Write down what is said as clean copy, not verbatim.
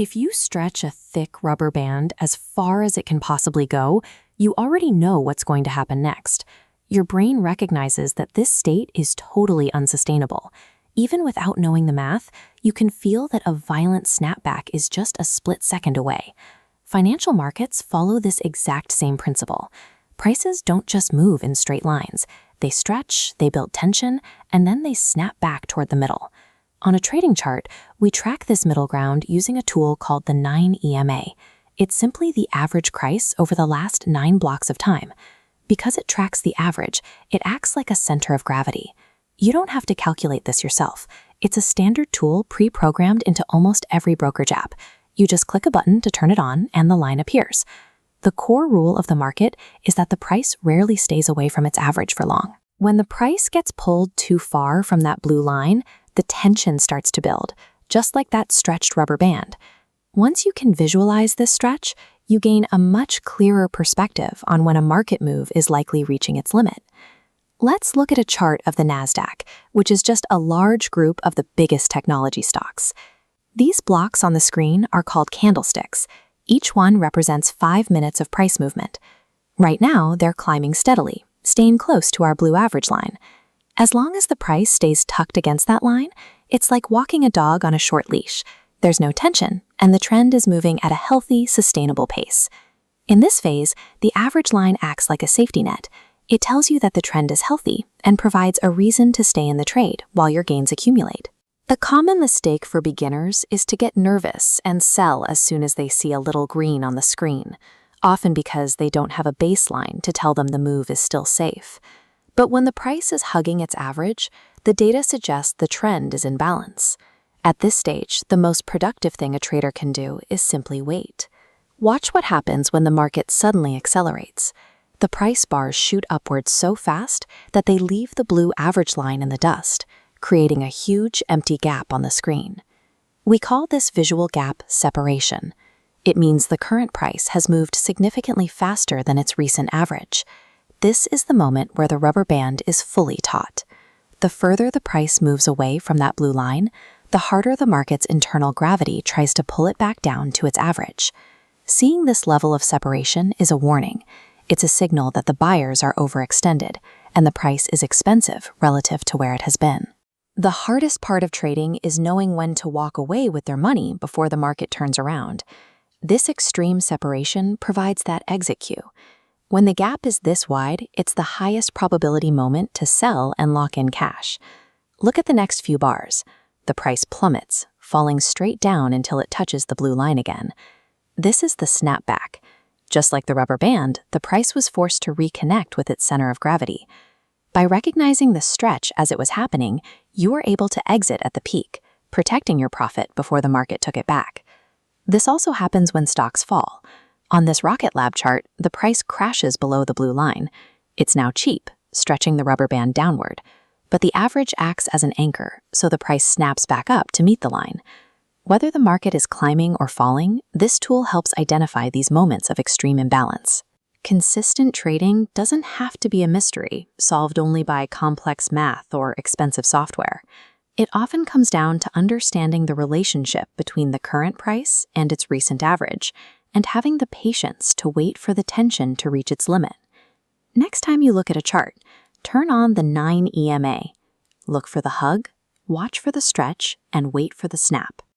If you stretch a thick rubber band as far as it can possibly go, you already know what's going to happen next. Your brain recognizes that this state is totally unsustainable. Even without knowing the math, you can feel that a violent snapback is just a split second away. Financial markets follow this exact same principle. Prices don't just move in straight lines. They stretch, they build tension, and then they snap back toward the middle. On a trading chart, we track this middle ground using a tool called the 9 EMA. It's simply the average price over the last 9 blocks of time. Because it tracks the average, it acts like a center of gravity. You don't have to calculate this yourself. It's a standard tool pre-programmed into almost every brokerage app. You just click a button to turn it on and the line appears. The core rule of the market is that the price rarely stays away from its average for long. When the price gets pulled too far from that blue line, the tension starts to build, just like that stretched rubber band. Once you can visualize this stretch, you gain a much clearer perspective on when a market move is likely reaching its limit. Let's look at a chart of the NASDAQ, which is just a large group of the biggest technology stocks. These blocks on the screen are called candlesticks. Each one represents 5 minutes of price movement. Right now, they're climbing steadily, staying close to our blue average line. As long as the price stays tucked against that line, it's like walking a dog on a short leash. There's no tension, and the trend is moving at a healthy, sustainable pace. In this phase, the average line acts like a safety net. It tells you that the trend is healthy and provides a reason to stay in the trade while your gains accumulate. A common mistake for beginners is to get nervous and sell as soon as they see a little green on the screen, often because they don't have a baseline to tell them the move is still safe. But when the price is hugging its average, the data suggests the trend is in balance. At this stage, the most productive thing a trader can do is simply wait. Watch what happens when the market suddenly accelerates. The price bars shoot upwards so fast that they leave the blue average line in the dust, creating a huge empty gap on the screen. We call this visual gap separation. It means the current price has moved significantly faster than its recent average. This is the moment where the rubber band is fully taut. The further the price moves away from that blue line, the harder the market's internal gravity tries to pull it back down to its average. Seeing this level of separation is a warning. It's a signal that the buyers are overextended, and the price is expensive relative to where it has been. The hardest part of trading is knowing when to walk away with their money before the market turns around. This extreme separation provides that exit cue. When the gap is this wide, it's the highest probability moment to sell and lock in cash. Look at the next few bars. The price plummets, falling straight down until it touches the blue line again. This is the snapback. Just like the rubber band, the price was forced to reconnect with its center of gravity. By recognizing the stretch as it was happening, you were able to exit at the peak, protecting your profit before the market took it back. This also happens when stocks fall. On this Rocket Lab chart, the price crashes below the blue line. It's now cheap, stretching the rubber band downward. But the average acts as an anchor, so the price snaps back up to meet the line. Whether the market is climbing or falling, this tool helps identify these moments of extreme imbalance. Consistent trading doesn't have to be a mystery, solved only by complex math or expensive software. It often comes down to understanding the relationship between the current price and its recent average, and having the patience to wait for the tension to reach its limit. Next time you look at a chart, turn on the 9 EMA. Look for the hug, watch for the stretch, and wait for the snap.